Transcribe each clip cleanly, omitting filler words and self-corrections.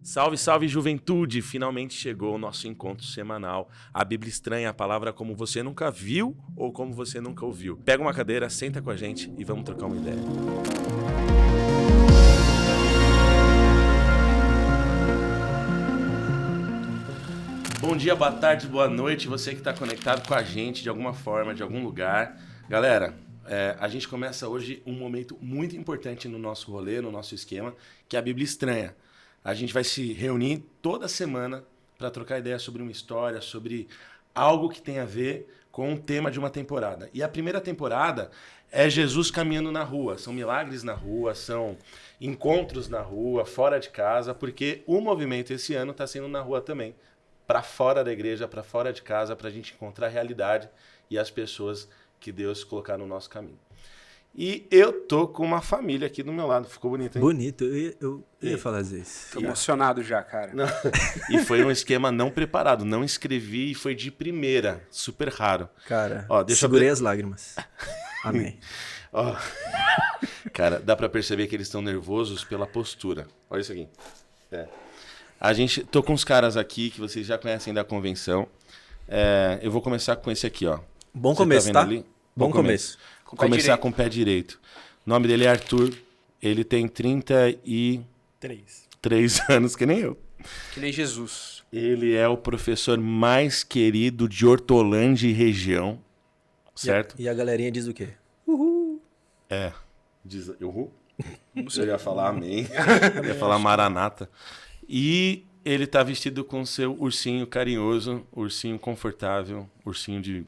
Salve, salve, juventude! Finalmente chegou o nosso encontro semanal. A Bíblia Estranha, a palavra como você nunca viu ou como você nunca ouviu. Pega uma cadeira, senta com a gente e vamos trocar uma ideia. Bom dia, boa tarde, boa noite, você que está conectado com a gente de alguma forma, de algum lugar. Galera, a gente começa hoje um momento muito importante no nosso rolê, no nosso esquema, que é a Bíblia Estranha. A gente vai se reunir toda semana para trocar ideia sobre uma história, sobre algo que tem a ver com o tema de uma temporada. E a primeira temporada é Jesus caminhando na rua. São milagres na rua, são encontros na rua, fora de casa, porque o movimento esse ano está sendo na rua também. Para fora da igreja, para fora de casa, para a gente encontrar a realidade e as pessoas que Deus colocar no nosso caminho. E eu tô com uma família aqui do meu lado. Ficou bonito, hein? Bonito. Eu ia falar isso. Tô emocionado já, cara. Não. E foi um esquema não preparado. Não escrevi e foi de primeira. Super raro. Cara, Ó, deixa segurei as lágrimas. Amém. Ó, cara, dá pra perceber que eles estão nervosos pela postura. Olha isso aqui. Tô com uns caras aqui que vocês já conhecem da convenção. Eu vou começar com esse aqui, ó. Bom Você começo, vendo tá? ali? Bom começo. Vou começar com o pé direito. O nome dele é Arthur. Ele tem 33 anos, que nem eu. Que nem Jesus. Ele é o professor mais querido de Hortolândia e região. Certo? E a galerinha diz o quê? Diz uhul. Eu ia falar amém. Eu ia falar maranata. E ele tá vestido com seu ursinho carinhoso, ursinho confortável, ursinho de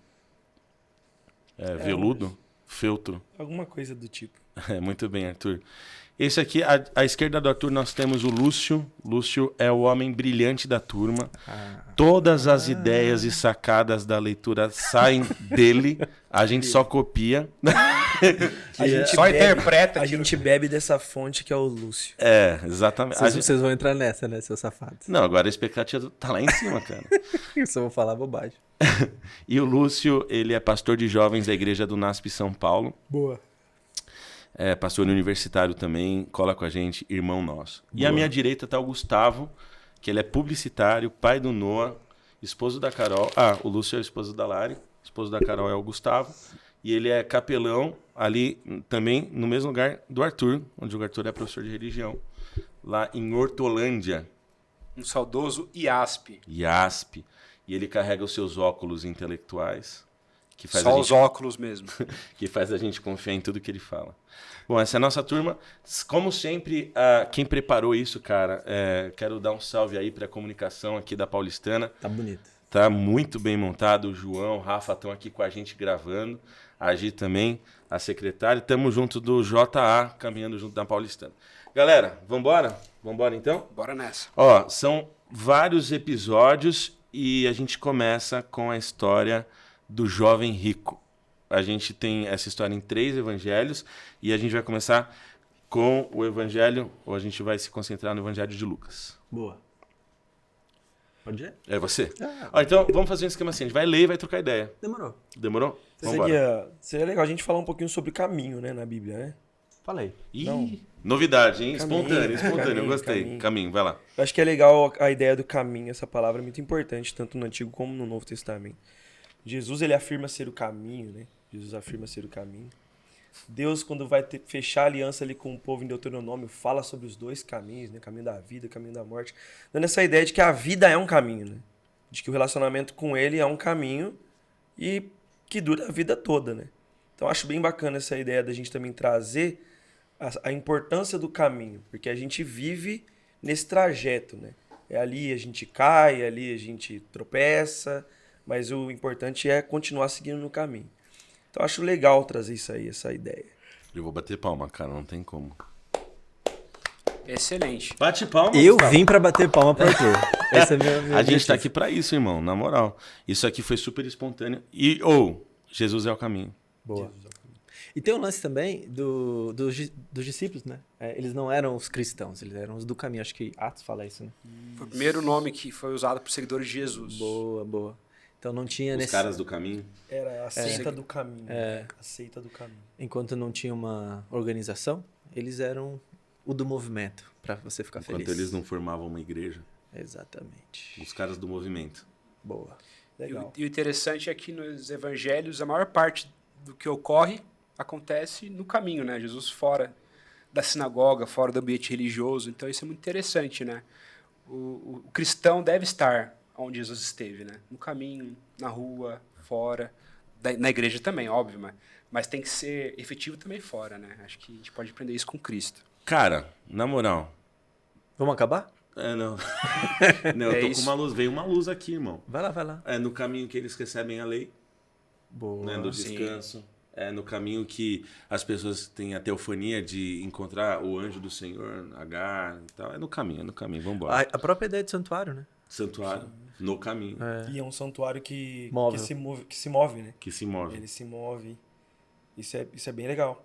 veludo, feltro. Alguma coisa do tipo. Muito bem, Arthur. Esse aqui, à esquerda do Arthur, nós temos o Lúcio. Lúcio é o homem brilhante da turma. Todas as ideias e sacadas da leitura saem dele. A gente só copia. A gente Só interpreta A aquilo. gente bebe dessa fonte que é o Lúcio. Exatamente. Vocês vão entrar nessa, né, seus safados? Não, agora a expectativa tá lá em cima, cara. Eu só vou falar bobagem. E o Lúcio, ele é pastor de jovens da igreja do NASP São Paulo. Boa. É pastor universitário também, cola com a gente, irmão nosso. E à minha direita tá o Gustavo, que ele é publicitário, pai do Noah, esposo da Carol. O Lúcio é o esposo da Lari, esposo da Carol é o Gustavo. E ele é capelão ali também no mesmo lugar do Arthur, onde o Arthur é professor de religião, lá em Hortolândia. Um saudoso IASP. IASP. E ele carrega os seus óculos intelectuais. Que faz Só os óculos mesmo. que faz a gente confiar em tudo que ele fala. Bom, essa é a nossa turma. Como sempre, quem preparou isso, cara, quero dar um salve aí para a comunicação aqui da Paulistana. Tá bonito. Tá muito bem montado. O João, o Rafa estão aqui com a gente gravando. A Gi também, a secretária. Estamos junto do JA, caminhando junto da Paulistana. Galera, vambora? Vambora então? Bora nessa. Ó, são vários episódios e a gente começa com a história do jovem rico. A gente tem essa história em 3 evangelhos e a gente vai começar com o evangelho, ou a gente vai se concentrar no evangelho de Lucas. Boa. Pode ir? É você? Então, vamos fazer um esquema assim, a gente vai ler e vai trocar ideia. Demorou. Demorou? Vambora. Seria legal a gente falar um pouquinho sobre caminho, né, na Bíblia, né? Falei. Ih, Não. Novidade, hein? Caminho, Espontâneo, eu gostei. caminho. Caminho, vai lá. Eu acho que é legal a ideia do caminho, essa palavra é muito importante, tanto no Antigo como no Novo Testamento. Jesus, ele afirma ser o caminho, né? Jesus afirma ser o caminho. Deus, quando vai fechar a aliança ali com o povo em Deuteronômio, fala sobre os 2 caminhos, né? Caminho da vida, caminho da morte. Dando essa ideia de que a vida é um caminho, né? De que o relacionamento com ele é um caminho e que dura a vida toda, né? Então, acho bem bacana essa ideia da gente também trazer a importância do caminho, porque a gente vive nesse trajeto, né? Ali a gente cai, ali a gente tropeça, mas o importante é continuar seguindo no caminho. Então, acho legal trazer isso aí, essa ideia. Eu vou bater palma, cara, não tem como. Excelente. Bate palma, Eu Gustavo. vim pra bater palma pro Arthur. Esse é meu A gente tá objetivo. aqui pra isso, irmão, na moral. Isso aqui foi super espontâneo. E, Jesus é o caminho. Boa. E tem um lance também dos discípulos, né? Eles não eram os cristãos, eles eram os do caminho. Acho que Atos fala isso, né? Foi o primeiro nome que foi usado por seguidores de Jesus. Boa, boa. Então não tinha Os caras do caminho. Era a seita do caminho. A seita do caminho. Enquanto não tinha uma organização, eles eram o do movimento, para você ficar Enquanto feliz. eles não formavam uma igreja. Exatamente. Os caras do movimento. Boa. Legal. E o interessante é que nos evangelhos, a maior parte do que ocorre acontece no caminho, né? Jesus fora da sinagoga, fora do ambiente religioso. Então isso é muito interessante, né? O cristão deve estar onde Jesus esteve, né? No caminho, na rua, fora, na igreja também, óbvio, mas tem que ser efetivo também fora, né? Acho que a gente pode aprender isso com Cristo. Cara, na moral. Vamos acabar? Não. Não, eu É tô isso. com uma luz. Veio uma luz aqui, irmão. Vai lá. É no caminho que eles recebem a lei, Boa. né, do sim. descanso. É no caminho que as pessoas têm a teofania de encontrar o anjo do Senhor, Agar e tal. É no caminho, vamos embora. A própria ideia de santuário, né? Santuário, no caminho, E é um santuário que Móvel. se move, né? que se move. Ele se move. Isso é bem legal.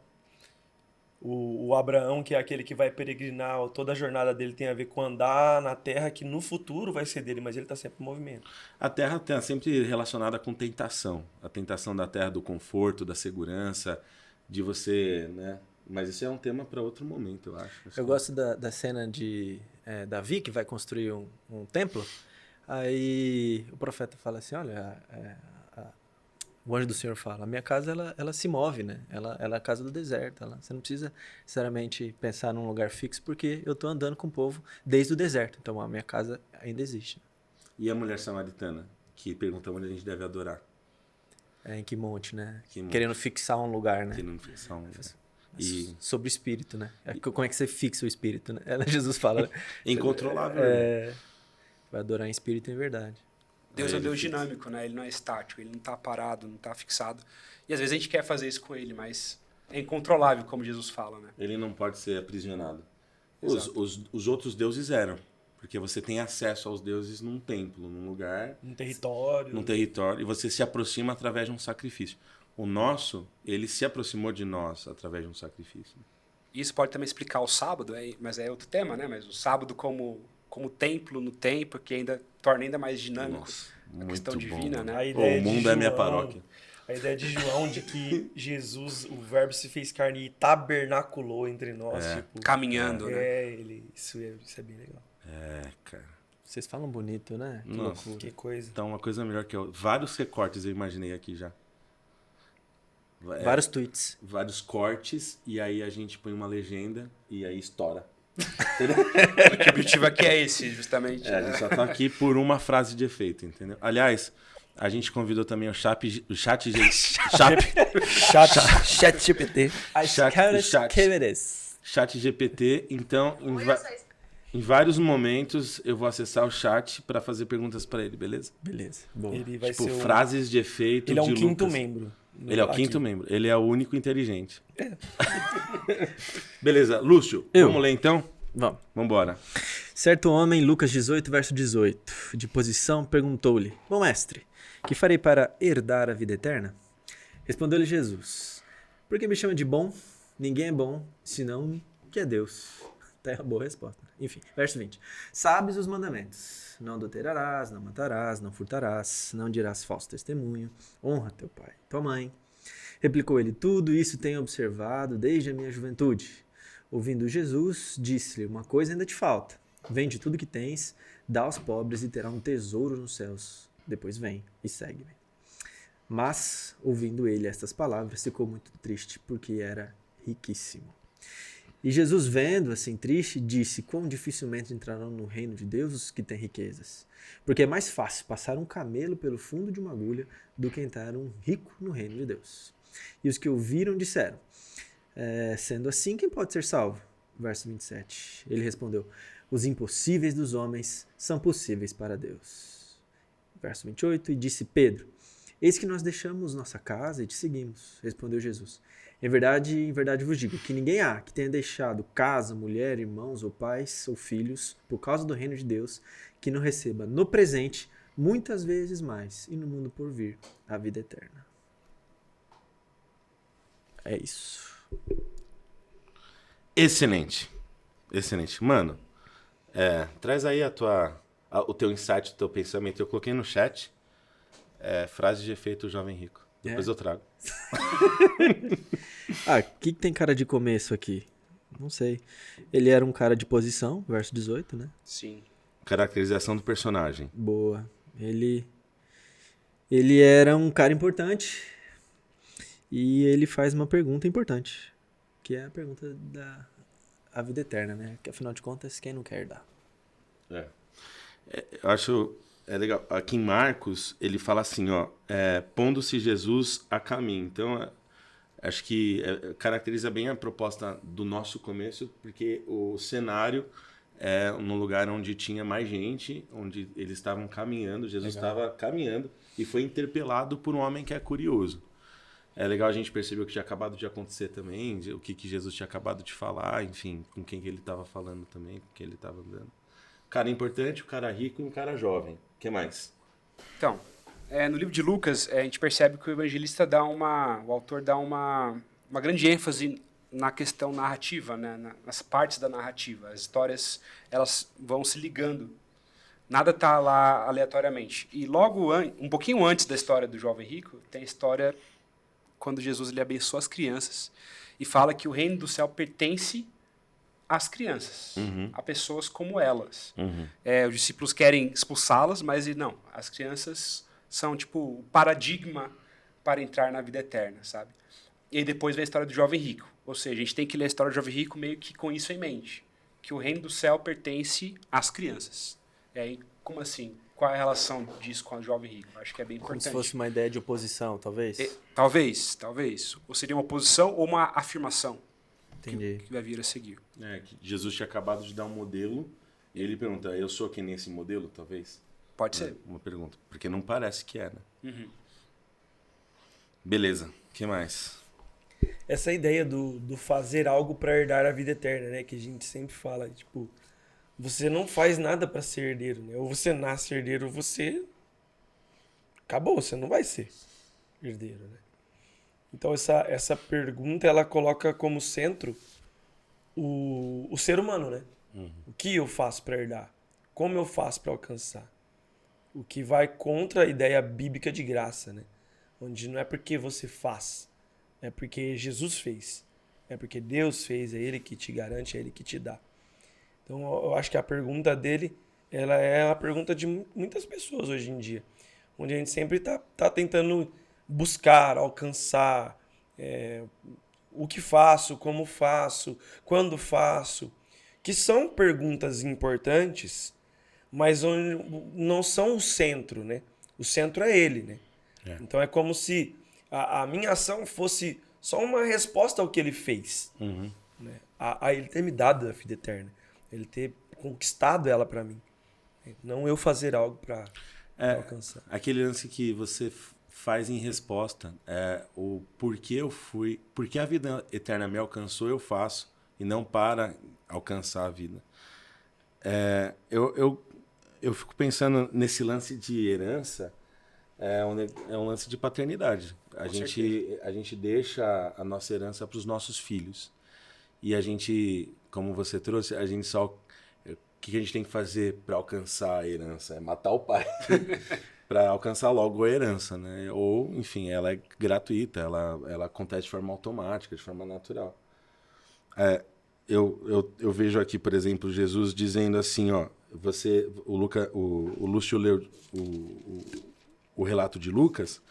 O Abraão, que é aquele que vai peregrinar, toda a jornada dele tem a ver com andar na terra que no futuro vai ser dele, mas ele está sempre em movimento. A terra está sempre relacionada com tentação. A tentação da terra, do conforto, da segurança, de você, né? Mas isso é um tema para outro momento, eu acho. Eu gosto da cena de Davi, que vai construir um templo. Aí o profeta fala assim, olha, o anjo do Senhor fala, a minha casa ela se move, né? Ela é a casa do deserto. Você não precisa necessariamente pensar num lugar fixo, porque eu estou andando com o povo desde o deserto. Então a minha casa ainda existe. E a mulher samaritana, que pergunta onde a gente deve adorar. Em que monte, né? Que monte. Querendo fixar um lugar, né? Que não são... E Sobre o espírito, né? Como é que você fixa o espírito, né? Jesus fala, né? incontrolável. né? Vai adorar em espírito e em verdade. Deus é um Ele Deus fixa. dinâmico, né? Ele não é estático, ele não está parado, não está fixado. E às vezes a gente quer fazer isso com ele, mas é incontrolável, como Jesus fala, né? Ele não pode ser aprisionado. Exato. Os outros deuses eram. Porque você tem acesso aos deuses num templo, num lugar, Um território. num território, e você se aproxima através de um sacrifício. O nosso, ele se aproximou de nós através de um sacrifício. Isso pode também explicar o sábado, mas é outro tema, né? Mas o sábado como templo no tempo, que ainda torna ainda mais dinâmico Nossa, a questão muito bom, divina, mano. né? A O ideia de mundo é minha João- paróquia. A ideia de João de que Jesus, o verbo se fez carne e tabernaculou entre nós. Tipo, Caminhando, né? isso é bem legal. É, cara. Vocês falam bonito, né? Que Nossa. loucura. Que coisa. Então, uma coisa melhor que eu... Vários recortes eu imaginei aqui já. Vários tweets. Vários cortes, e aí a gente põe uma legenda, e aí estoura. O objetivo aqui é esse, justamente. A gente só tá aqui por uma frase de efeito, entendeu? Aliás, a gente convidou também o chat Chat GPT. Chat GPT, então em vários momentos eu vou acessar o chat para fazer perguntas para ele, beleza? Beleza. Boa. Ele vai Tipo, ser frases de efeito Ele é um de quinto Lucas. membro. Ele é o quinto membro, ele é o único inteligente. Beleza, Lúcio, Eu. vamos ler então? Vamos. Vambora. Certo homem, Lucas 18, verso 18, de posição, perguntou-lhe, bom mestre, que farei para herdar a vida eterna? Respondeu-lhe Jesus, por que me chama de bom? Ninguém é bom, senão que é Deus. Tá aí uma boa resposta. Enfim, verso 20. Sabes os mandamentos. Não adulterarás, não matarás, não furtarás, não dirás falso testemunho, honra teu pai e tua mãe. Replicou ele, tudo isso tenho observado desde a minha juventude. Ouvindo Jesus, disse-lhe, uma coisa ainda te falta. Vende tudo que tens, dá aos pobres e terá um tesouro nos céus. Depois vem e segue-me. Mas, ouvindo ele estas palavras, ficou muito triste, porque era riquíssimo. E Jesus, vendo assim triste, disse, quão dificilmente entrarão no reino de Deus os que têm riquezas. Porque é mais fácil passar um camelo pelo fundo de uma agulha do que entrar um rico no reino de Deus. E os que ouviram disseram, sendo assim, quem pode ser salvo? Verso 27. Ele respondeu, os impossíveis dos homens são possíveis para Deus. Verso 28. E disse Pedro, eis que nós deixamos nossa casa e te seguimos. Respondeu Jesus, em verdade vos digo, que ninguém há que tenha deixado casa, mulher, irmãos ou pais ou filhos, por causa do reino de Deus, que não receba no presente, muitas vezes mais, e no mundo por vir, a vida eterna. É isso. Excelente. Excelente. Mano, traz aí o teu insight, o teu pensamento. Eu coloquei no chat frase de efeito jovem rico. Depois eu trago. O que tem cara de começo aqui? Não sei. Ele era um cara de posição, verso 18, né? Sim. Caracterização do personagem. Boa. Ele era um cara importante e ele faz uma pergunta importante, que é a pergunta da vida eterna, né? Que afinal de contas, quem não quer dar? Eu acho legal. Aqui em Marcos, ele fala assim, ó, pondo-se Jesus a caminho. Então, acho que caracteriza bem a proposta do nosso começo, porque o cenário é num lugar onde tinha mais gente, onde eles estavam caminhando, Jesus estava caminhando e foi interpelado por um homem que é curioso. É legal a gente perceber o que tinha acabado de acontecer também, o que Jesus tinha acabado de falar, enfim, com quem que ele estava falando também, com quem ele estava andando. O cara importante, o cara rico e um cara jovem. O que mais? Então, no livro de Lucas, a gente percebe que o evangelista o autor dá uma grande ênfase na questão narrativa, né? Nas partes da narrativa. As histórias, elas vão se ligando. Nada está lá aleatoriamente. E logo, um pouquinho antes da história do jovem rico, tem a história quando Jesus ele abençoa as crianças e fala que o reino do céu pertence às crianças, a pessoas como elas. Os discípulos querem expulsá-las, mas não. As crianças são tipo o paradigma para entrar na vida eterna, sabe? E aí depois vem a história do jovem rico. Ou seja, a gente tem que ler a história do jovem rico meio que com isso em mente. Que o reino do céu pertence às crianças. E aí, como assim? Qual é a relação disso com o jovem rico? Acho que é bem Como importante. se fosse uma ideia de oposição, talvez? Talvez. Ou seria uma oposição ou uma afirmação. Entendi. Que vai vir a seguir. Que Jesus tinha acabado de dar um modelo e ele pergunta, eu sou que nem esse modelo, talvez? Pode ser. Uma pergunta, porque não parece que é, né? Beleza, o que mais? Essa ideia do fazer algo para herdar a vida eterna, né? Que a gente sempre fala, tipo, você não faz nada para ser herdeiro, né? Ou você nasce herdeiro, ou você... Acabou, você não vai ser herdeiro, né? Então essa pergunta, ela coloca como centro o ser humano, né? O que eu faço para herdar? Como eu faço para alcançar? O que vai contra a ideia bíblica de graça, né? Onde não é porque você faz, é porque Jesus fez. É porque Deus fez, é Ele que te garante, é Ele que te dá. Então eu acho que a pergunta dele, ela é a pergunta de muitas pessoas hoje em dia. Onde a gente sempre tá tentando buscar, alcançar, o que faço, como faço, quando faço. Que são perguntas importantes, mas não são o centro, né? O centro é ele, né? Então é como se a minha ação fosse só uma resposta ao que ele fez. Né? A ele ter me dado a vida eterna. Ele ter conquistado ela para mim. Não eu fazer algo para alcançar. Aquele lance que você faz em resposta, o porquê porque a vida eterna me alcançou, eu faço, e não para alcançar a vida. Eu fico pensando nesse lance de herança, é um lance de paternidade. A gente deixa a nossa herança para os nossos filhos. E a gente, como você trouxe, a gente só... O que a gente tem que fazer para alcançar a herança? É matar o pai. Para alcançar logo a herança, né? Ou, enfim, ela é gratuita, ela acontece de forma automática, de forma natural. Eu vejo aqui, por exemplo, Jesus dizendo assim, ó, o Lúcio leu o relato de Lucas,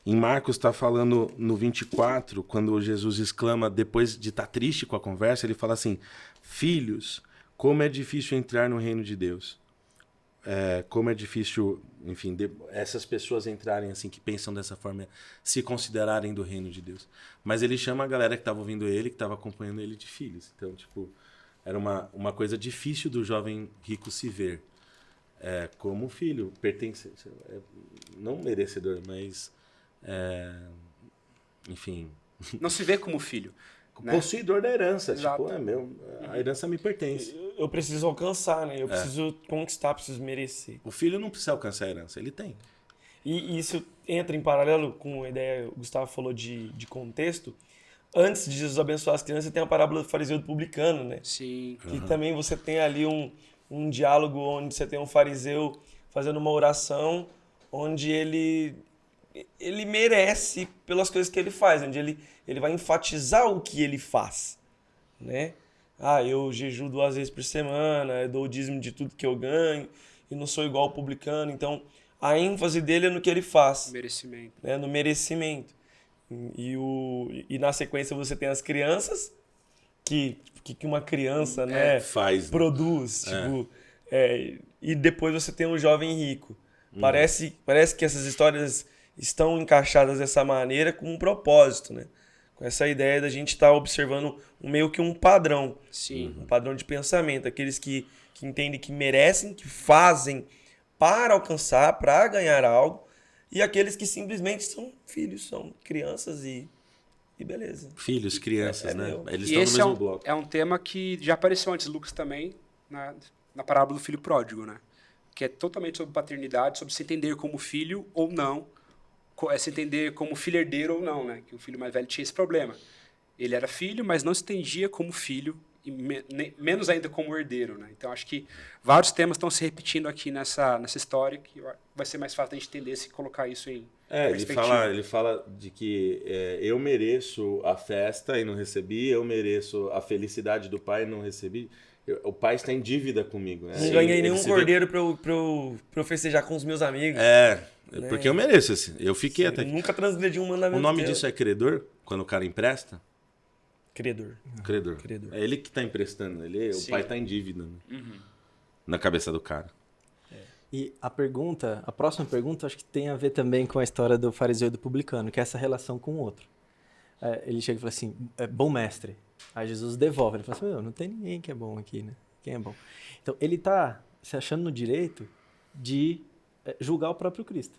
em Marcos está falando no 24, quando Jesus exclama, depois de estar triste com a conversa, ele fala assim, filhos, como é difícil entrar no reino de Deus. Como é difícil, enfim, essas pessoas entrarem assim, que pensam dessa forma, se considerarem do reino de Deus. Mas ele chama a galera que estava ouvindo ele, que estava acompanhando ele, de filhos. Então, tipo, era uma coisa difícil do jovem rico se ver como filho, não merecedor, mas, enfim... Não se vê como filho. Né? Possuidor da herança. Exato. Tipo, a herança me pertence. Eu preciso alcançar, né? Eu preciso conquistar, preciso merecer. O filho não precisa alcançar a herança, ele tem. E isso entra em paralelo com a ideia, o Gustavo falou de contexto. Antes de Jesus abençoar as crianças, tem a parábola do fariseu e do publicano, né? Sim. Que também você tem ali um diálogo onde você tem um fariseu fazendo uma oração onde ele merece pelas coisas que ele faz, onde ele vai enfatizar o que ele faz, né? eu jejuo 2 vezes por semana, eu dou o dízimo de tudo que eu ganho, e não sou igual ao publicano. Então, a ênfase dele é no que ele faz, Merecimento. né? No merecimento. E na sequência você tem as crianças, que uma criança, né, faz, né? produz, tipo, e depois você tem um jovem rico. Parece que essas histórias estão encaixadas dessa maneira com um propósito, né? Com essa ideia da gente estar observando meio que um padrão. Sim. Um padrão de pensamento. Aqueles que entendem que merecem, que fazem para alcançar, para ganhar algo. E aqueles que simplesmente são filhos, são crianças e beleza. Filhos, crianças, né? Eles E estão no esse mesmo bloco. é um tema que já apareceu antes, Lucas, também, na parábola do filho pródigo, né? Que é totalmente sobre paternidade, sobre se entender como filho ou não, se entender como filho herdeiro ou não, né? Que o filho mais velho tinha esse problema. Ele era filho, mas não se entendia como filho, e menos ainda como herdeiro, né? Então, acho que vários temas estão se repetindo aqui nessa história, que vai ser mais fácil a gente entender se colocar isso em perspectiva. Ele fala de que eu mereço a festa e não recebi, eu mereço a felicidade do pai e não recebi. O pai está em dívida comigo. Né? Não ganhei nenhum cordeiro pra eu festejar com os meus amigos. Porque eu mereço esse. Eu fiquei até aqui. Nunca transgredi um mandamento. O nome disso é credor, quando o cara empresta? Credor. Credor. É ele que está emprestando, o pai está em dívida, né? Na cabeça do cara. E a próxima pergunta, acho que tem a ver também com a história do fariseu e do publicano, que é essa relação com o outro. Ele chega e fala assim, bom mestre. Aí Jesus devolve, ele fala assim, não tem ninguém que é bom aqui, né? Quem é bom? Então, ele está se achando no direito de julgar o próprio Cristo.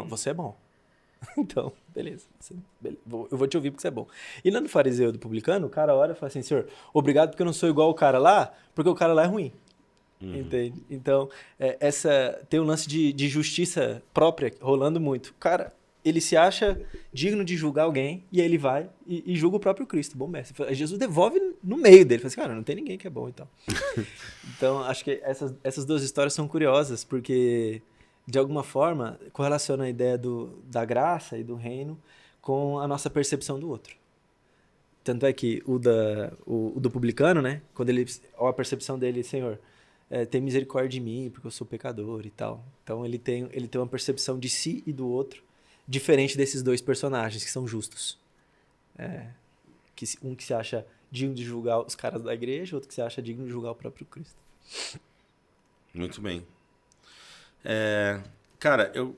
Você é bom. Então, beleza. Eu vou te ouvir porque você é bom. E lá no fariseu e do publicano, o cara olha e fala assim, senhor, obrigado porque eu não sou igual o cara lá, porque o cara lá é ruim. Entende? Então, tem um lance de justiça própria rolando muito. O cara, ele se acha digno de julgar alguém e aí ele vai e julga o próprio Cristo, bom mestre. Jesus devolve no meio dele. Fala assim, cara, não tem ninguém que é bom e tal. Então, acho que essas duas histórias são curiosas, porque de alguma forma correlaciona a ideia da graça e do reino com a nossa percepção do outro. Tanto é que o do publicano, né? Quando a percepção dele, Senhor, tem misericórdia de mim, porque eu sou pecador e tal. Então ele tem uma percepção de si e do outro diferente desses dois personagens que são justos. Um que se acha digno de julgar os caras da igreja, outro que se acha digno de julgar o próprio Cristo. Muito bem. Cara, eu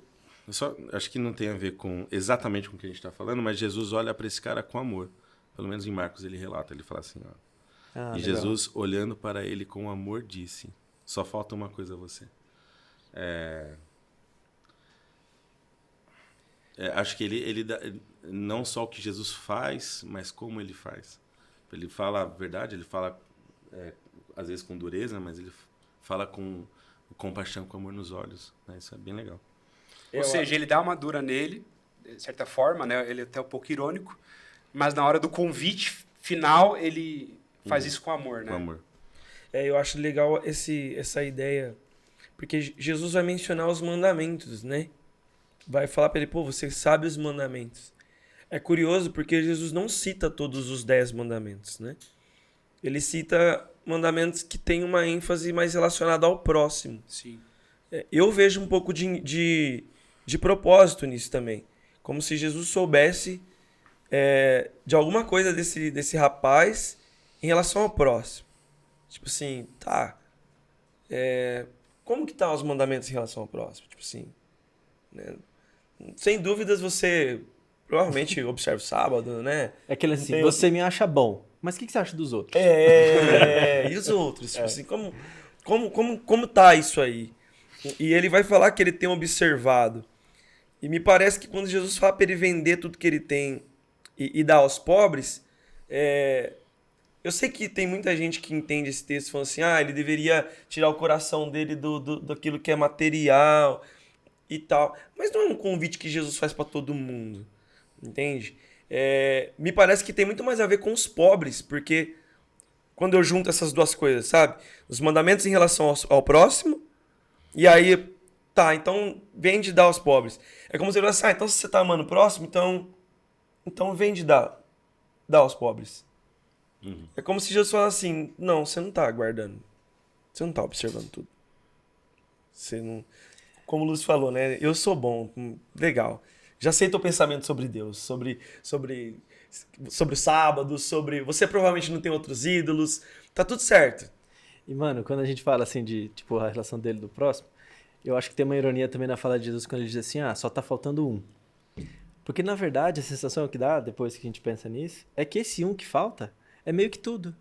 só acho que não tem a ver exatamente com o que a gente está falando, mas Jesus olha para esse cara com amor. Pelo menos em Marcos ele relata, ele fala assim, e legal. Jesus, olhando para ele com amor, disse, só falta uma coisa a você. Acho que ele dá, não só o que Jesus faz, mas como ele faz. Ele fala a verdade, ele fala às vezes com dureza, mas ele fala com compaixão, com amor nos olhos. Né? Isso é bem legal. Ou seja, ele dá uma dura nele, de certa forma, né? Ele é até um pouco irônico, mas na hora do convite final, ele faz isso com amor, né? Com amor. Eu acho legal essa ideia, porque Jesus vai mencionar os mandamentos, né? Vai falar para ele, você sabe os mandamentos. É curioso porque Jesus não cita todos os 10 mandamentos, né? Ele cita mandamentos que têm uma ênfase mais relacionada ao próximo. Sim. Eu vejo um pouco de propósito nisso também. Como se Jesus soubesse de alguma coisa desse rapaz em relação ao próximo. Tipo assim, como que tá os mandamentos em relação ao próximo? Tipo assim, né? Sem dúvidas você provavelmente observa o sábado, né? É aquele assim, você me acha bom, mas o que você acha dos outros? E os outros? Tipo assim, como tá isso aí? E ele vai falar que ele tem observado. E me parece que quando Jesus fala para ele vender tudo que ele tem e dar aos pobres, eu sei que tem muita gente que entende esse texto falando assim, ele deveria tirar o coração dele daquilo que é material e tal. Mas não é um convite que Jesus faz para todo mundo, entende? Me parece que tem muito mais a ver com os pobres, porque quando eu junto essas duas coisas, sabe? Os mandamentos em relação ao próximo, e aí, então vende e dá aos pobres. É como se ele falasse, então se você tá amando o próximo, então vende e dá aos pobres. É como se Jesus falasse assim, não, você não tá guardando. Você não tá observando tudo. Você não... Como o Lúcio falou, né? Eu sou bom, legal. Já sei teu pensamento sobre Deus, sobre o sábado, sobre... Você provavelmente não tem outros ídolos, tá tudo certo. E, mano, quando a gente fala assim de, tipo, a relação dele do próximo, eu acho que tem uma ironia também na fala de Jesus quando ele diz assim, só tá faltando um. Porque, na verdade, a sensação que dá, depois que a gente pensa nisso, é que esse um que falta é meio que tudo.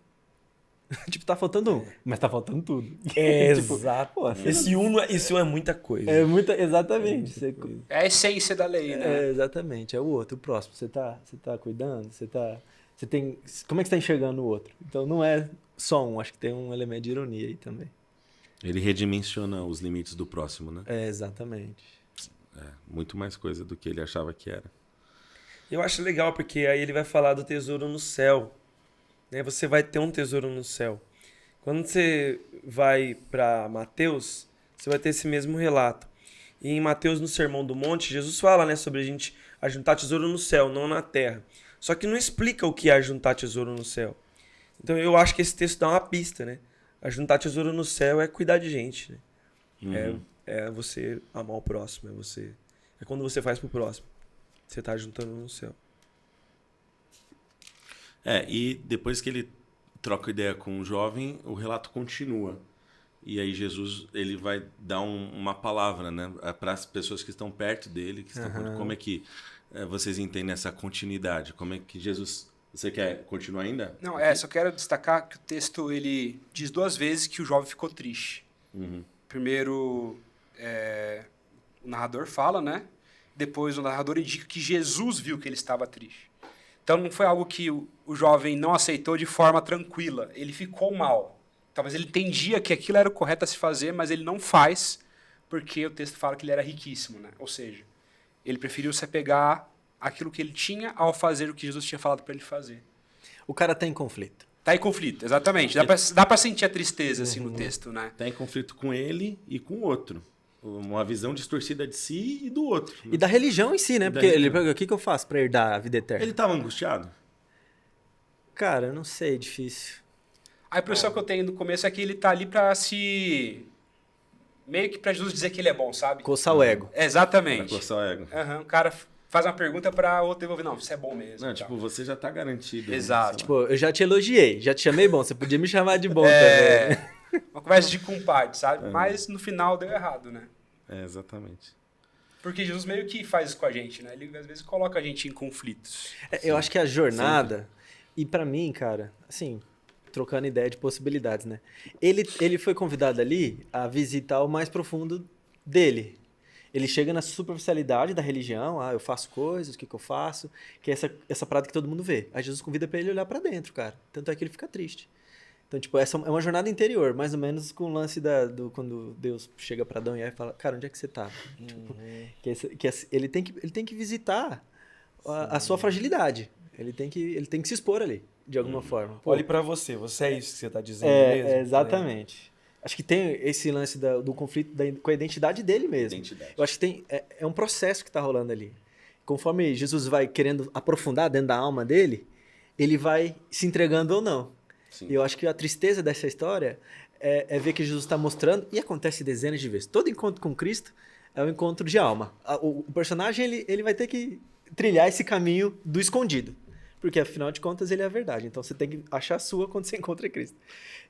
Tipo, tá faltando um, mas tá faltando tudo. Tipo, Exato. pô, Esse um é muita coisa. é muita... Exatamente. Você... É a essência da lei, né? exatamente. É o outro, o próximo. Você tá cuidando, você tem... Como é que você tá enxergando o outro? Então, não é só um. Acho que tem um elemento de ironia aí também. Ele redimensiona os limites do próximo, né? Exatamente. Muito mais coisa do que ele achava que era. Eu acho legal, porque aí ele vai falar do tesouro no céu. Né? Você vai ter um tesouro no céu. Quando você vai para Mateus, você vai ter esse mesmo relato. E em Mateus, no Sermão do Monte, Jesus fala, né, sobre a gente ajuntar tesouro no céu, não na terra. Só que não explica o que é ajuntar tesouro no céu. Então eu acho que esse texto dá uma pista, né? Ajuntar tesouro no céu é cuidar de gente, né? É você amar o próximo, é quando você faz pro próximo. Você tá juntando no céu. E depois que ele troca ideia com o jovem, o relato continua. E aí Jesus ele vai dar uma palavra, né, para as pessoas que estão perto dele, que estão como é que vocês entendem essa continuidade? Como é que Jesus... Você quer continuar ainda? Não, só quero destacar que o texto ele diz 2 vezes que o jovem ficou triste. Primeiro, o narrador fala, né? Depois o narrador indica que Jesus viu que ele estava triste. Então não foi algo que o jovem não aceitou de forma tranquila. Ele ficou mal. Talvez ele entendia que aquilo era o correto a se fazer, mas ele não faz porque o texto fala que ele era riquíssimo, né? Ou seja, ele preferiu se apegar àquilo que ele tinha ao fazer o que Jesus tinha falado para ele fazer. O cara tá em conflito. Tá em conflito, exatamente. Dá pra sentir a tristeza assim no texto, né? Tá em conflito com ele e com o outro. Uma visão distorcida de si e do outro. E da religião em si, né? Porque ele pergunta, o que eu faço pra herdar a vida eterna? Ele tava angustiado? Cara, eu não sei, difícil. A impressão que eu tenho no começo é que ele tá ali pra se... meio que pra Jesus dizer que ele é bom, sabe? Coçar o ego. Exatamente. Pra coçar o ego. O cara faz uma pergunta pra outro devolver. Não, você é bom mesmo. Não, tipo, você já tá garantido. Exato. Tipo, eu já te elogiei, já te chamei bom, você podia me chamar de bom também. Uma conversa de compadre, sabe? Mas no final deu errado, né? Exatamente. Porque Jesus meio que faz isso com a gente, né? Ele às vezes coloca a gente em conflitos. Eu acho que a jornada, e pra mim, cara, assim, trocando ideia de possibilidades, né? Ele foi convidado ali a visitar o mais profundo dele. Ele chega na superficialidade da religião, eu faço coisas, o que eu faço, que é essa parada que todo mundo vê. Aí Jesus convida pra ele olhar pra dentro, cara. Tanto é que ele fica triste. Então, tipo, essa é uma jornada interior, mais ou menos com o lance quando Deus chega pra Adão e Eva e fala, cara, onde é que você tá? Tipo, ele tem que visitar a sua fragilidade. Ele tem que se expor ali, de alguma forma. Olhe pra você é isso que você tá dizendo mesmo? Exatamente. Acho que tem esse lance do conflito com a identidade dele mesmo. Eu acho que é um processo que tá rolando ali. Conforme Jesus vai querendo aprofundar dentro da alma dele, ele vai se entregando ou não. Sim. E eu acho que a tristeza dessa história é ver que Jesus está mostrando, e acontece dezenas de vezes. Todo encontro com Cristo é um encontro de alma. O personagem ele vai ter que trilhar esse caminho do escondido. Porque, afinal de contas, ele é a verdade. Então, você tem que achar a sua quando você encontra Cristo.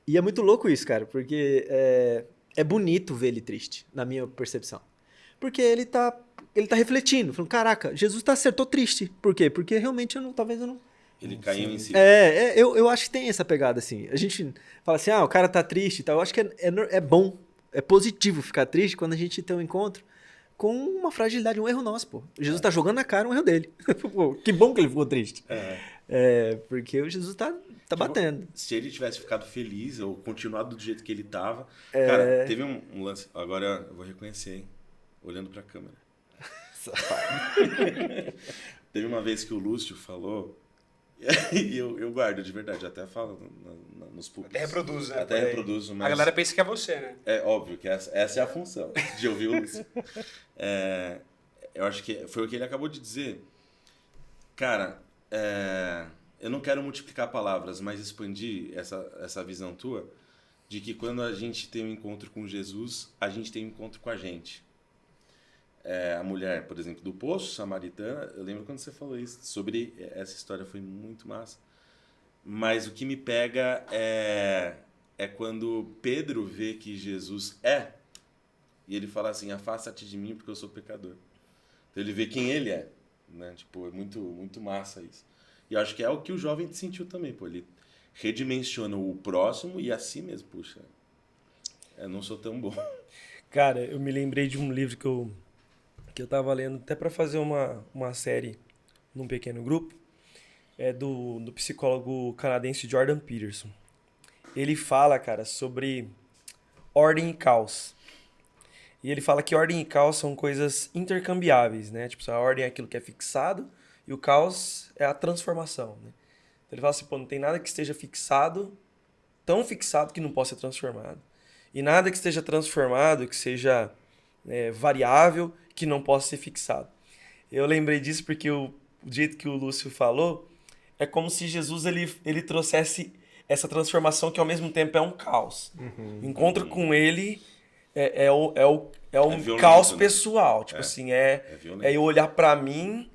E é muito louco isso, cara, porque é bonito ver ele triste, na minha percepção. Porque ele tá refletindo, falando, caraca, Jesus acertou triste. Por quê? Porque realmente talvez eu não... Ele caiu em si. Eu acho que tem essa pegada, assim. A gente fala assim, o cara tá triste e tal. Eu acho que é bom, é positivo ficar triste quando a gente tem um encontro com uma fragilidade, um erro nosso, pô. Jesus tá jogando na cara um erro dele. Pô, que bom que ele ficou triste. Porque o Jesus tá batendo. Se ele tivesse ficado feliz ou continuado do jeito que ele tava... Cara, teve um lance... Agora eu vou reconhecer, hein? Olhando pra câmera. Teve uma vez que o Lúcio falou... E eu guardo, de verdade, até falo nos públicos. Até reproduz, né? Até reproduzo, mas... A galera pensa que é você, né? É óbvio que essa é a função de ouvir o Lúcio. Eu acho que foi o que ele acabou de dizer. Cara, eu não quero multiplicar palavras, mas expandir essa visão tua de que quando a gente tem um encontro com Jesus, a gente tem um encontro com a gente. A mulher, por exemplo, do poço samaritana, eu lembro quando você falou isso, sobre essa história, foi muito massa. Mas o que me pega é quando Pedro vê que Jesus e ele fala assim, afasta-te de mim porque eu sou pecador. Então ele vê quem ele é, né? Tipo, é muito, muito massa isso. E eu acho que é o que o jovem sentiu também, pô. Ele redimensiona o próximo e a si mesmo, puxa, eu não sou tão bom. Cara, eu me lembrei de um livro que eu tava lendo até para fazer uma série num pequeno grupo, do psicólogo canadense Jordan Peterson. Ele fala, cara, sobre ordem e caos. E ele fala que ordem e caos são coisas intercambiáveis, né? Tipo, a ordem é aquilo que é fixado e o caos é a transformação, né? Então ele fala assim, pô, não tem nada que esteja fixado, tão fixado que não possa ser transformado. E nada que esteja transformado, que seja variável, que não possa ser fixado. Eu lembrei disso porque o jeito que o Lúcio falou é como se Jesus ele trouxesse essa transformação que ao mesmo tempo é um caos. O encontro com ele é um violento, caos né? pessoal. Tipo assim, é violento. eu olhar pra mim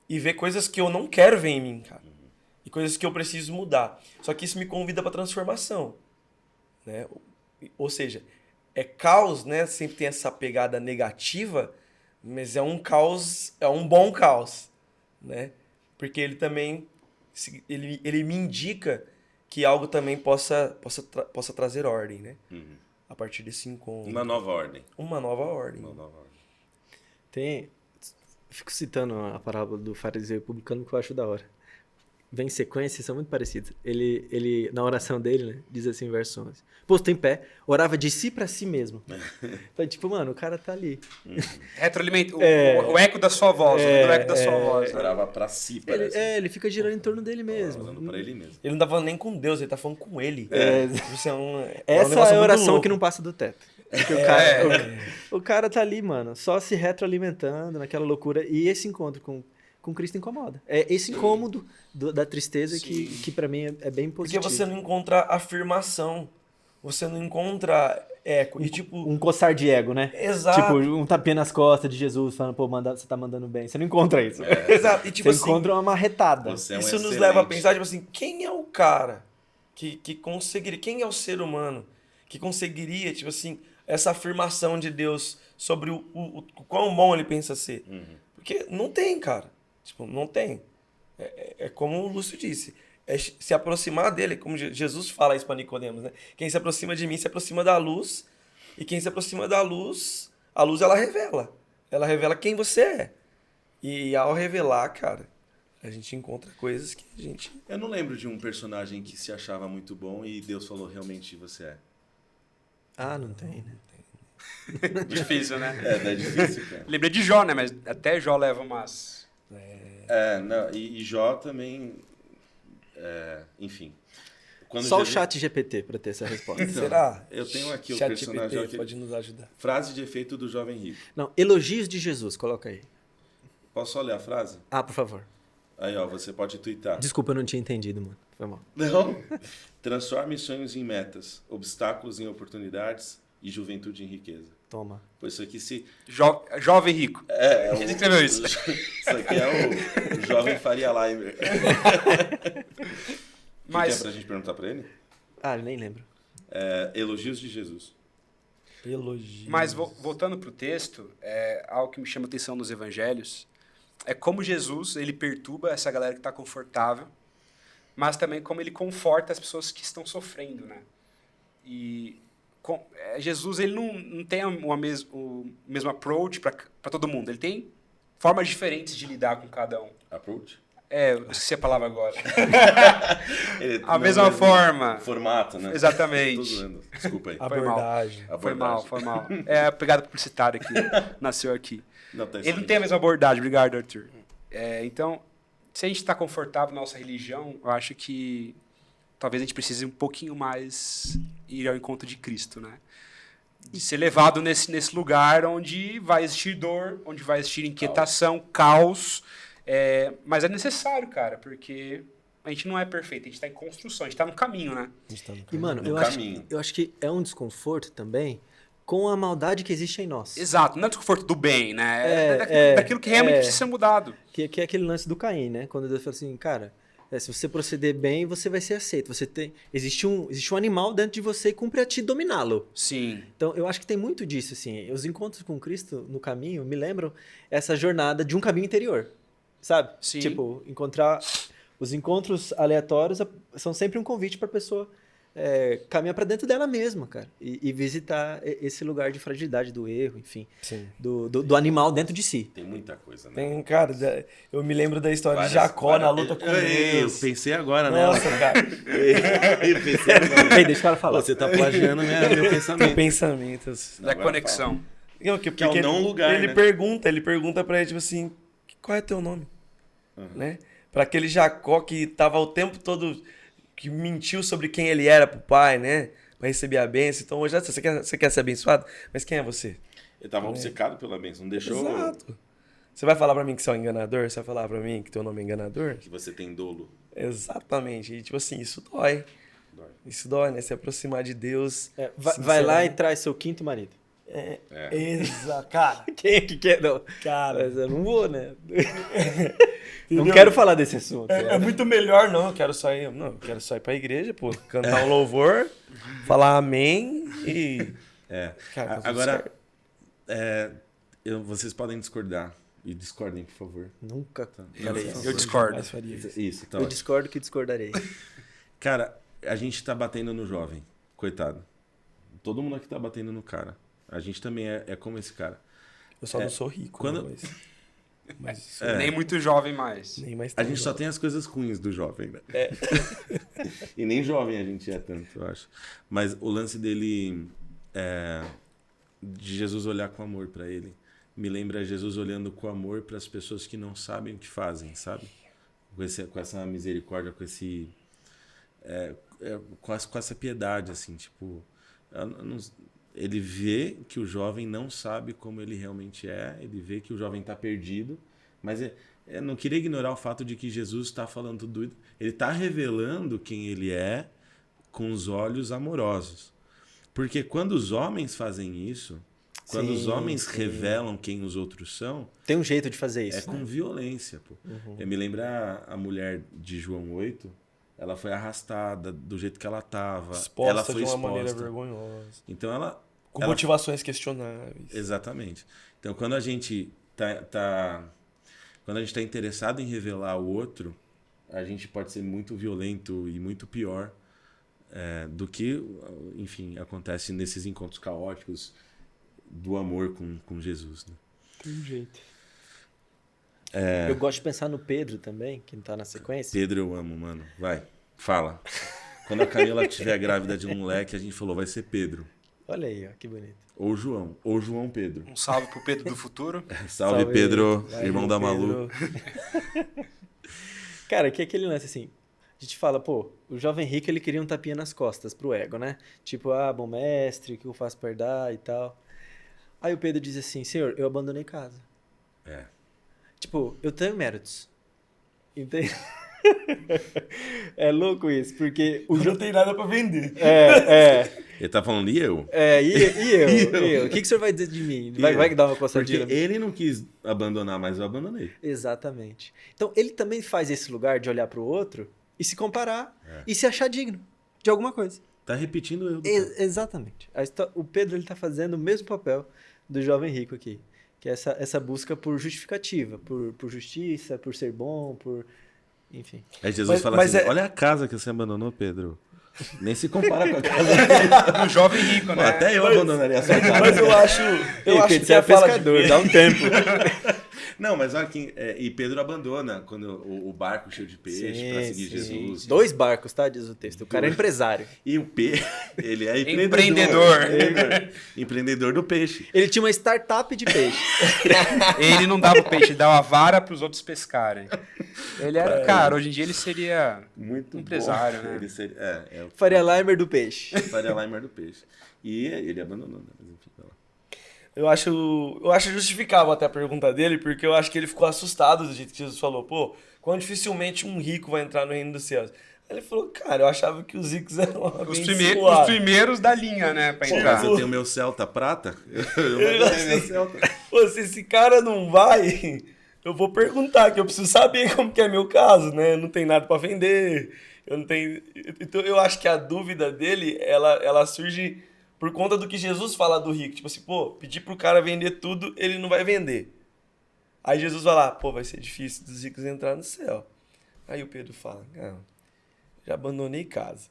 e ver coisas que eu não quero ver em mim, cara. E coisas que eu preciso mudar. Só que isso me convida pra transformação, né? Ou seja, caos, né? Sempre tem essa pegada negativa, mas é um caos, é um bom caos, né? Porque ele também ele me indica que algo também possa trazer ordem, né? A partir desse encontro. Uma nova ordem. Uma nova ordem. Uma nova ordem. Eu fico citando a parábola do fariseu e publicano que eu acho da hora. Vem em sequência, são muito parecidas. Ele na oração dele, né, diz assim, verso 11. Posto em pé, orava de si para si mesmo. Então, tipo, mano, o cara tá ali. Retroalimenta o eco da sua voz, o eco da sua voz. Né? Orava pra si, parece. Ele fica girando em torno dele mesmo. Falando pra ele mesmo. Ele não tá falando nem com Deus, ele tá falando com ele. Isso é um Essa negócio é a muito oração louco. que não passa do teto. Porque o cara tá ali, mano, só se retroalimentando naquela loucura. E esse encontro com Cristo incomoda. É esse incômodo da tristeza que para mim é bem positivo. Porque você não encontra afirmação. Você não encontra eco. E tipo... Um coçar de ego, né? Exato. Tipo, um tapinha nas costas de Jesus, falando, pô, você tá mandando bem. Você não encontra isso. Exato. E tipo Você assim, encontra uma marretada. Você é um isso nos excelente. leva a pensar, tipo assim, quem é o cara que conseguiria... Quem é o ser humano que conseguiria, tipo assim, essa afirmação de Deus sobre o quão bom ele pensa ser? Porque não tem, cara. Tipo, não tem. É como o Lúcio disse. É se aproximar dele, como Jesus fala isso para Nicodemos, né? Quem se aproxima de mim se aproxima da luz, e quem se aproxima da luz, a luz ela revela. Ela revela quem você é. E ao revelar, cara, a gente encontra coisas que a gente... Eu não lembro de um personagem que se achava muito bom e Deus falou, realmente você é. Ah, não tem, né? Difícil, né? É difícil, cara. Lembrei de Jó, né? Mas até Jó leva umas... Não, e Jó também... enfim. Quando Só o Jesus- chat GPT pra ter essa resposta. Então, Será? Eu tenho aqui o Chat personagem... GPT aqui. pode nos ajudar. Frase de efeito do jovem rico. Não, elogios de Jesus, coloca aí. Posso só ler a frase? Ah, por favor. Aí, ó, você pode twittar. Desculpa, eu não tinha entendido, mano. Foi mal. Não. Transforme sonhos em metas, obstáculos em oportunidades e juventude em riqueza. Toma. Pois isso aqui se... Jovem rico. Quem escreveu isso? Isso aqui é o jovem Faria Limer. Mas- O que é pra gente perguntar pra ele? Ah, nem lembro. Elogios de Jesus. Elogio. Mas voltando para o texto, algo que me chama a atenção nos evangelhos é como Jesus ele perturba essa galera que está confortável, mas também como ele conforta as pessoas que estão sofrendo, né? E Jesus ele não tem o mesmo approach para todo mundo. Ele tem formas diferentes de lidar com cada um. Approach? Eu esqueci a palavra agora. Ele- A não, mesma mas- forma. Formato, né? Tô Exatamente. zoando. Desculpa aí. Foi mal. Abordagem. Foi mal. É a pegada publicitária que nasceu aqui. Não, tá Ele não excelente. tem a mesma abordagem, obrigado, Arthur. Então, se a gente está confortável na nossa religião, eu acho que talvez a gente precise um pouquinho mais ir ao encontro de Cristo, né? De ser levado nesse lugar onde vai existir dor, onde vai existir inquietação, caos. Mas é necessário, cara, porque a gente não é perfeito, a gente tá em construção, a gente tá no caminho, né? A gente tá no E, caminho. mano, No eu caminho. acho que é um desconforto também com a maldade que existe em nós. Exato, não é desconforto do bem, né? Daquilo que realmente é. precisa ser mudado. Que é aquele lance do Caim, né? Quando Deus fala assim, cara, se você proceder bem, você vai ser aceito. Existe um animal dentro de você e cumpre a ti dominá-lo. Sim. Então, eu acho que tem muito disso, assim. Os encontros com Cristo no caminho me lembram essa jornada de um caminho interior, sabe? Sim. Tipo, encontrar... Os encontros aleatórios são sempre um convite para a pessoa caminhar para dentro dela mesma, cara. E visitar esse lugar de fragilidade do erro, enfim. Sim. Do animal dentro de si. Tem muita coisa, né? Tem, cara, eu me lembro da história Várias- de Jacó na várias- luta com Eu Deus. pensei agora nela. Nossa, cara. Eu pensei agora. Ei, deixa o cara falar. Você tá plagiando meu pensamento. Pensamentos. Da Agora conexão. Não, Que é o porque não lugar, ele né? pergunta pra ele, tipo assim, qual é teu nome? Né? Pra aquele Jacó que tava o tempo todo, que mentiu sobre quem ele era pro pai, né? Pra receber a bênção. Então, hoje, você quer ser abençoado? Mas quem é você? Ele tava obcecado pela bênção, não deixou Exato. Você vai falar pra mim que você é um enganador? Você vai falar pra mim que teu nome é enganador? que você tem dolo. Exatamente. E, tipo assim, isso dói. Dói. Isso dói, né? Se aproximar de Deus. Vai lá e traz seu quinto marido. Exato. Cara, Quem é que quer? Não. cara. Mas eu não vou, né? Não Entendeu? quero falar desse assunto. É muito melhor, não. Eu quero só ir. Não, eu quero só ir pra igreja, pô. Cantar um louvor, falar amém e. Cara, tá tudo Agora, certo. vocês podem discordar. E discordem, por favor. Nunca Eu- farei isso. Eu discordo. Jamais faria isso. Isso, então. Eu discordo que discordarei. Cara, a gente tá batendo no jovem. Coitado. Todo mundo aqui tá batendo no cara. A gente também é como esse cara. Eu só não sou rico, quando- né, mas Nem muito jovem mais. nem mais A tão gente só jovem. tem as coisas ruins do jovem, né? E nem jovem a gente é tanto, eu acho. Mas o lance dele, de Jesus olhar com amor pra ele, me lembra Jesus olhando com amor para as pessoas que não sabem o que fazem, sabe? Com essa misericórdia, com essa piedade, assim, tipo... Ele vê que o jovem não sabe como ele realmente é, ele vê que o jovem está perdido, mas não queria ignorar o fato de que Jesus está falando tudo isso. Ele está revelando quem ele é com os olhos amorosos. Porque quando os homens fazem isso, quando os homens revelam quem os outros são, Tem um jeito de fazer isso. é com violência. Pô. Eu me lembro a mulher de João 8, ela foi arrastada do jeito que ela estava. Exposta Ela foi de uma exposta. maneira vergonhosa. Então Com ela motivações questionáveis. Exatamente. Então, quando a gente quando a gente está interessado em revelar o outro, a gente pode ser muito violento e muito pior do que, enfim, acontece nesses encontros caóticos do amor com Jesus. Né? Tem um jeito. Eu gosto de pensar no Pedro também, que tá na sequência. Pedro, eu amo, mano. Vai, fala. Quando a Camila estiver grávida de um moleque, a gente falou, vai ser Pedro. Olha aí, ó, que bonito. Ou João. Ou João Pedro. Um salve pro Pedro do futuro. Salve Pedro, Vai, irmão da Malu. Pedro. Cara, que é aquele lance assim, a gente fala, pô, o jovem rico ele queria um tapinha nas costas pro ego, né? Tipo, bom mestre, o que eu faço pra herdar e tal. Aí o Pedro diz assim, Senhor, eu abandonei casa. Tipo, eu tenho méritos. Entende? É louco isso, porque o Não tem nada pra vender. Ele tá falando, e eu? E eu? O que o senhor vai dizer de mim? Vai dar uma Porque coçadinha? ele não quis abandonar, mas eu abandonei. Exatamente. Então, ele também faz esse lugar de olhar pro outro e se comparar e se achar digno de alguma coisa. Tá repetindo eu. Exatamente. O Pedro ele tá fazendo o mesmo papel do jovem rico aqui, que é essa busca por justificativa, por justiça, por ser bom, por... Enfim. Aí Jesus Mas- fala mas assim, é- olha a casa que você abandonou, Pedro. Nem se compara com a casa. Do jovem rico, Pô, né? até eu abandonaria a sua casa. Mas eu acho que você é a fala pescador, dá um tempo. Não, mas olha que... e Pedro abandona quando o barco cheio de peixe pra seguir Jesus. 2 barcos, tá? Diz o texto. O cara é empresário. E o peixe, ele é Empreendedor. Empreendedor do peixe. Ele tinha uma startup de peixe. Ele não dava o peixe, ele dava a vara pros outros pescarem. Ele era, cara, hoje em dia ele seria Muito empresário, bom. né? Ele seria, é o Faria Limer do peixe. Faria Limer do peixe. E ele abandonou, né? Mas enfim, vai lá. Eu acho justificável até a pergunta dele, porque eu acho que ele ficou assustado do jeito que Jesus falou. Pô, quão dificilmente um rico vai entrar no reino dos céus. Aí ele falou, cara, eu achava que os ricos eram Os abençoados. primeiros da linha, né, pra Pô, entrar. mas eu tenho meu Celta prata. Eu vou ter meu Celta. Pô, se esse cara não vai, eu vou perguntar, que eu preciso saber como que é meu caso, né? Eu não tenho nada pra vender, eu não tenho... Então eu acho que a dúvida dele, ela surge por conta do que Jesus fala do rico. Tipo assim, pô, pedir pro cara vender tudo, ele não vai vender. Aí Jesus vai lá, pô, vai ser difícil dos ricos entrar no céu. Aí o Pedro fala, não, já abandonei casa.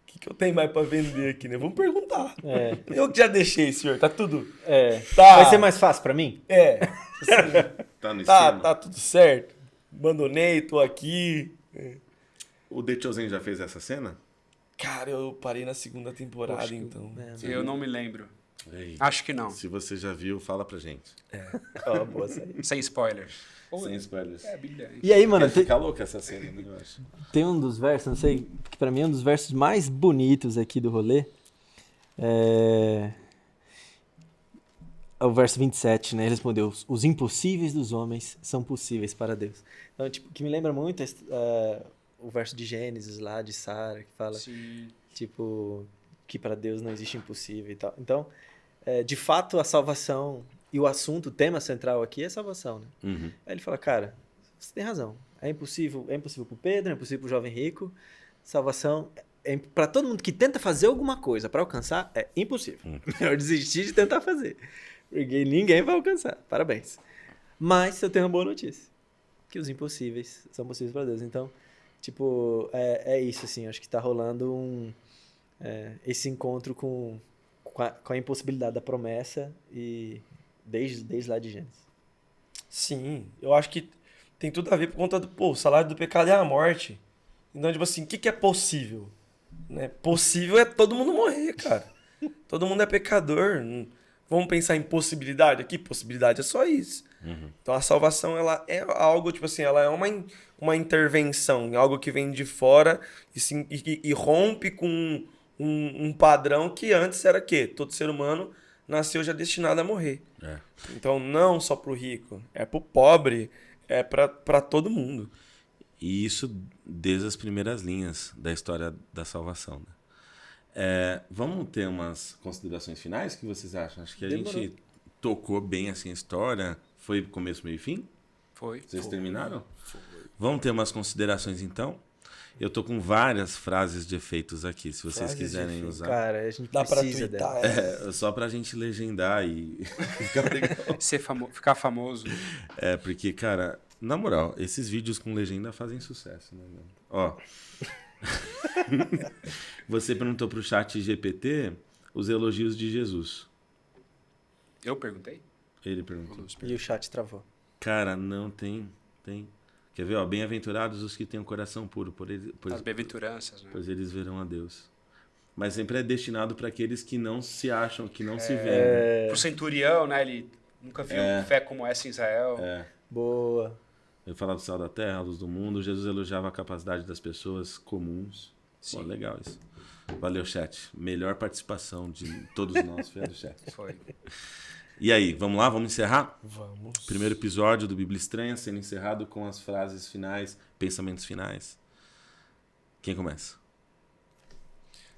O que eu tenho mais pra vender aqui, né? Vamos perguntar. Eu que já deixei, senhor, tá tudo... Tá. Vai ser mais fácil pra mim? Assim, Tá no esquema. tá tudo certo. Abandonei, tô aqui. O The Chosen já fez essa cena? Cara, eu parei na segunda temporada, Poxa, então. Eu não me lembro. Ei, Acho que não. se você já viu, fala pra gente. Ó, boa essa aí. Sem spoilers. Sem spoilers. É brilhante. E aí, mano, Vai ficar louca essa cena, né, eu acho. tem um dos versos, não sei, que pra mim é um dos versos mais bonitos aqui do rolê. É o verso 27, né? Ele respondeu: os impossíveis dos homens são possíveis para Deus. Então, tipo, que me lembra muito o verso de Gênesis lá, de Sara, que fala, Sim. tipo, que para Deus não existe impossível e tal. Então, de fato, a salvação e o assunto, o tema central aqui é a salvação, né? Uhum. Aí ele fala, cara, você tem razão. É impossível pro Pedro, é impossível pro jovem rico. Salvação para todo mundo que tenta fazer alguma coisa para alcançar, é impossível. Melhor desistir de tentar fazer. Porque ninguém vai alcançar. Parabéns. Mas eu tenho uma boa notícia. Que os impossíveis são possíveis para Deus. Então, tipo, é isso, assim. Acho que tá rolando esse encontro com a impossibilidade da promessa e desde lá de Gênesis. Sim, eu acho que tem tudo a ver por conta do, pô, o salário do pecado é a morte. Então, tipo assim, o que é possível? Né? Possível é todo mundo morrer, cara. Todo mundo é pecador. Vamos pensar em possibilidade aqui? Possibilidade é só isso. Uhum. Então a salvação, ela é algo, tipo assim, ela é uma intervenção, algo que vem de fora e rompe com um padrão que antes era quê? Todo ser humano nasceu já destinado a morrer. É. Então não só pro rico, é pro pobre, é pra todo mundo. E isso desde as primeiras linhas da história da salvação, né? Vamos ter umas considerações finais? O que vocês acham? Acho que a gente tocou bem assim a história. Foi começo, meio e fim? Foi. Vocês terminaram? Foi. Vamos ter umas considerações então? Eu tô com várias frases de efeitos aqui, se vocês Frases de quiserem efeito. usar. Cara, a gente Dá pra precisa twittar, dela. Só pra gente legendar e ficar legal. Ficar famoso. Porque, cara, na moral, esses vídeos com legenda fazem sucesso, né, mano? Ó. Você perguntou pro chat GPT os elogios de Jesus. Eu perguntei? Ele perguntou. E o chat travou. Cara, não tem. Quer ver, ó? Bem-aventurados os que têm o coração puro, As bem-aventuranças, né? pois eles verão a Deus. Mas sempre é destinado para aqueles que não se acham, que não se veem. Pro centurião, né? Ele nunca viu fé como essa em Israel. Boa. Ele falava do céu da terra, a luz do mundo. Jesus elogiava a capacidade das pessoas comuns. Pô, legal isso. Valeu, chat. Melhor participação de todos nós foi a do chat. Foi. E aí, vamos lá? Vamos encerrar? Vamos. Primeiro episódio do Bíblia Estranha sendo encerrado com as frases finais, pensamentos finais. Quem começa?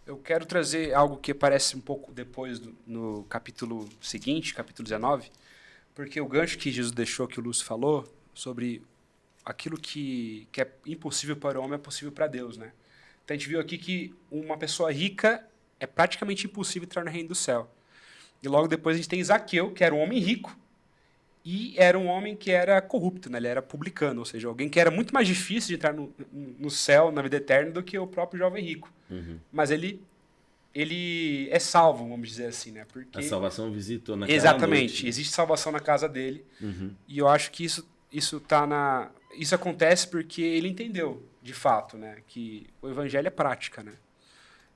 Eu quero trazer algo que aparece um pouco depois no capítulo seguinte, capítulo 19, porque o gancho que Jesus deixou, que o Lúcio falou, sobre aquilo que é impossível para o homem é possível para Deus, né? Então a gente viu aqui que uma pessoa rica é praticamente impossível entrar no reino do céu. E logo depois a gente tem Zaqueu, que era um homem rico, e era um homem que era corrupto, né? Ele era publicano, ou seja, alguém que era muito mais difícil de entrar no céu, na vida eterna, do que o próprio jovem rico. Uhum. Mas ele é salvo, vamos dizer assim, né? Porque A salvação visitou naquela exatamente, noite. existe salvação na casa dele. Uhum. E eu acho que isso acontece porque ele entendeu, de fato, né? Que o evangelho é prática, né?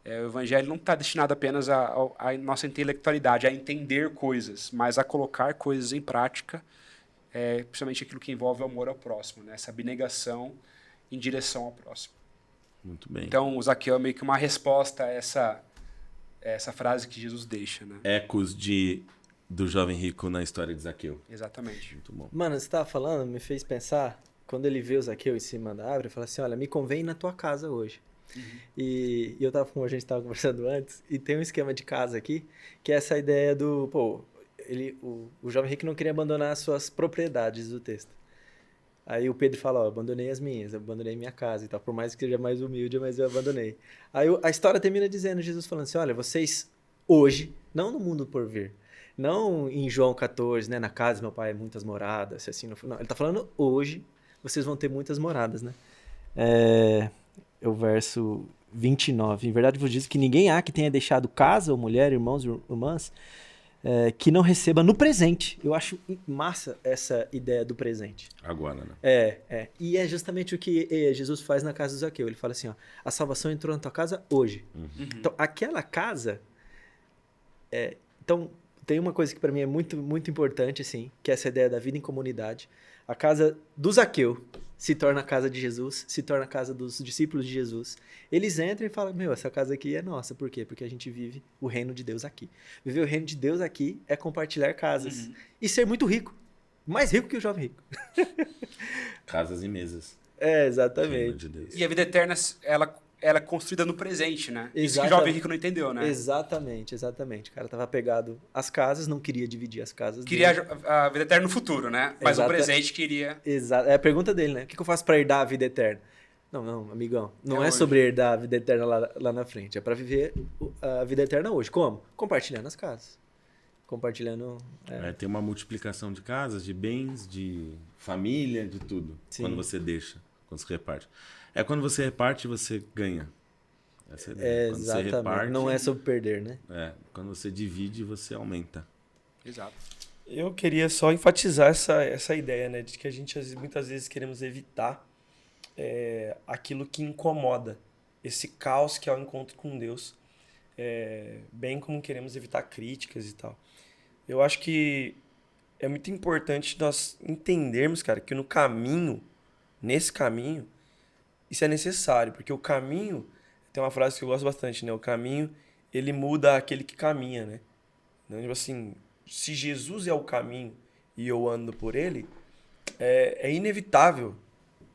O evangelho não está destinado apenas à nossa intelectualidade, a entender coisas, mas a colocar coisas em prática, principalmente aquilo que envolve o amor ao próximo, né? Essa abnegação em direção ao próximo. Muito bem. Então, o Zaqueu é meio que uma resposta a essa frase que Jesus deixa, né? Ecos de do jovem rico na história de Zaqueu. Exatamente. Muito bom. Mano, você tava falando, me fez pensar, quando ele vê o Zaqueu em cima da árvore, ele fala assim, olha, me convém ir na tua casa hoje. E eu tava, como a gente tava conversando antes, e tem um esquema de casa aqui, que é essa ideia do, pô, o jovem rico não queria abandonar as suas propriedades do texto. Aí o Pedro fala, ó, abandonei as minhas, abandonei minha casa e tal, por mais que seja mais humilde, mas eu abandonei. Aí a história termina dizendo, Jesus falando assim, olha, vocês hoje, não no mundo por vir, não em João 14, né, na casa do meu pai muitas moradas, se assim, não, ele tá falando hoje, vocês vão ter muitas moradas, né? É o verso 29. Em verdade vos digo que ninguém há que tenha deixado casa, ou mulher, irmãos, irmãs, que não receba no presente. Eu acho massa essa ideia do presente. Agora, né? E é justamente o que Jesus faz na casa do Zaqueu. Ele fala assim, ó, a salvação entrou na tua casa hoje. Então, aquela casa... Então, tem uma coisa que para mim é muito, muito importante, assim, que é essa ideia da vida em comunidade. A casa do Zaqueu se torna a casa de Jesus, se torna a casa dos discípulos de Jesus. Eles entram e falam, meu, essa casa aqui é nossa. Por quê? Porque a gente vive o reino de Deus aqui. Viver o reino de Deus aqui é compartilhar casas. E ser muito rico. Mais rico que o jovem rico. Casas e mesas. É, Reino exatamente. de Deus. E a vida eterna, ela é construída no presente, né? Isso que o Exatamente. jovem rico não entendeu, né? Exatamente. O cara tava apegado às casas, não queria dividir as casas Queria dele. a vida eterna no futuro, né? Mas Exata- o presente queria... Exato. É a pergunta dele, né? O que eu faço pra herdar a vida eterna? Não, amigão. Não é hoje. sobre herdar a vida eterna lá na frente. É pra viver a vida eterna hoje. Como? Compartilhando as casas. Compartilhando... Tem uma multiplicação de casas, de bens, de família, de tudo. Sim. Quando você deixa, quando você reparte. Quando você reparte, você ganha. Essa é a ideia. Quando você Exatamente. reparte, Não é sobre perder, né? quando você divide, você aumenta. Exato. Eu queria só enfatizar essa ideia, né? De que a gente muitas vezes queremos evitar aquilo que incomoda. Esse caos que é o encontro com Deus. Bem como queremos evitar críticas e tal. Eu acho que é muito importante nós entendermos, cara, que no caminho, nesse caminho, isso é necessário. Porque o caminho, tem uma frase que eu gosto bastante, né? O caminho, ele muda aquele que caminha, né? Então, tipo assim, se Jesus é o caminho e eu ando por ele, é inevitável.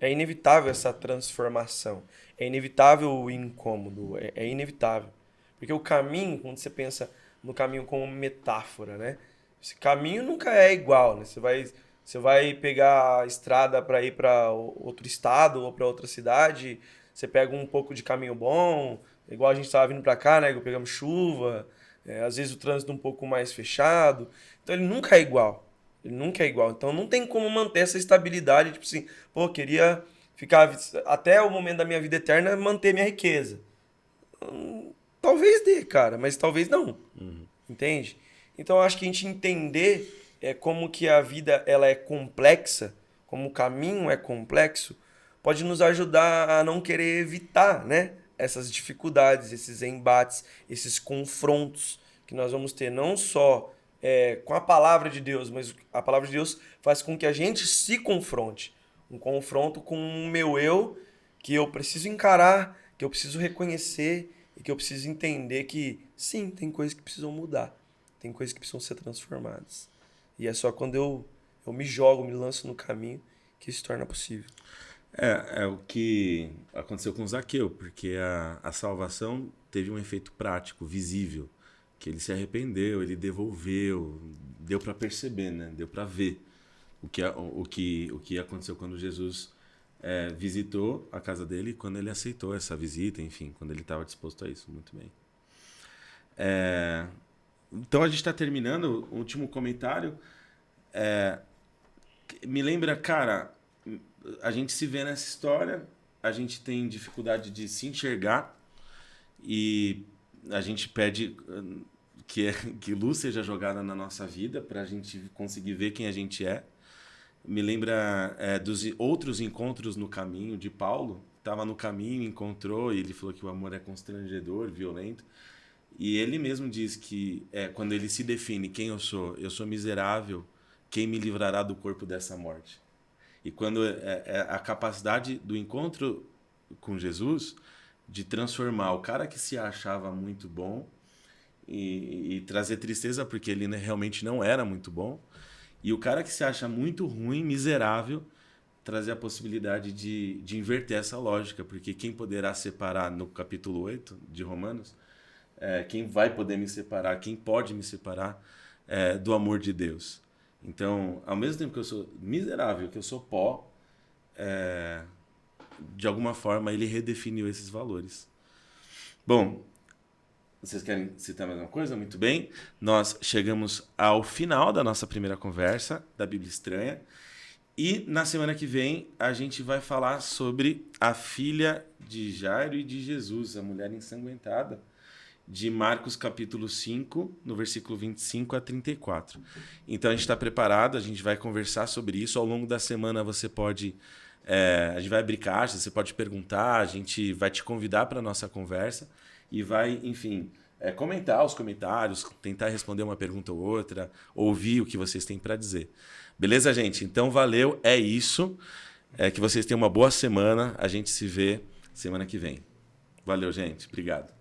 É inevitável essa transformação. É inevitável o incômodo. É inevitável. Porque o caminho, quando você pensa no caminho como metáfora, né? Esse caminho nunca é igual, né? Você vai pegar a estrada para ir para outro estado ou para outra cidade, você pega um pouco de caminho bom, igual a gente estava vindo para cá, né? Pegamos chuva, às vezes o trânsito um pouco mais fechado. Então ele nunca é igual. Ele nunca é igual. Então não tem como manter essa estabilidade, tipo assim, pô, queria ficar até o momento da minha vida eterna manter minha riqueza. Talvez dê, cara, mas talvez não. Entende? Então eu acho que a gente entender como que a vida ela é complexa, como o caminho é complexo, pode nos ajudar a não querer evitar, né, essas dificuldades, esses embates, esses confrontos que nós vamos ter, não só com a palavra de Deus, mas a palavra de Deus faz com que a gente se confronte. Um confronto com o meu eu, que eu preciso encarar, que eu preciso reconhecer e que eu preciso entender que, sim, tem coisas que precisam mudar, tem coisas que precisam ser transformadas. E é só quando eu me jogo, me lanço no caminho, que isso se torna possível. É o que aconteceu com Zaqueu, porque a salvação teve um efeito prático, visível, que ele se arrependeu, ele devolveu, deu para perceber, né? Deu para ver o que aconteceu quando Jesus visitou a casa dele, quando ele aceitou essa visita, enfim, quando ele estava disposto a isso. Muito bem. Então a gente está terminando. O último comentário me lembra, cara, a gente se vê nessa história, a gente tem dificuldade de se enxergar e a gente pede que luz seja jogada na nossa vida para a gente conseguir ver quem a gente é. Me lembra dos outros encontros no caminho de Paulo. Estava no caminho, encontrou, e ele falou que o amor é constrangedor, violento. E ele mesmo diz que quando ele se define quem eu sou miserável, quem me livrará do corpo dessa morte? E quando a capacidade do encontro com Jesus de transformar o cara que se achava muito bom e trazer tristeza porque ele realmente não era muito bom. E o cara que se acha muito ruim, miserável, trazer a possibilidade de inverter essa lógica, porque quem poderá separar, no capítulo 8 de Romanos, quem vai poder me separar, quem pode me separar do amor de Deus. Então, ao mesmo tempo que eu sou miserável, que eu sou pó, de alguma forma ele redefiniu esses valores. Bom, vocês querem citar mais uma coisa? Muito bem. Nós chegamos ao final da nossa primeira conversa da Bíblia Estranha. E na semana que vem a gente vai falar sobre a filha de Jairo e de Jesus, a mulher ensanguentada, de Marcos capítulo 5, no versículo 25 a 34. Então a gente está preparado, a gente vai conversar sobre isso. Ao longo da semana você pode... a gente vai abrir caixa, você pode perguntar, a gente vai te convidar para a nossa conversa e vai, enfim, comentar os comentários, tentar responder uma pergunta ou outra, ouvir o que vocês têm para dizer. Beleza, gente? Então, valeu, é isso. Que vocês tenham uma boa semana. A gente se vê semana que vem. Valeu, gente. Obrigado.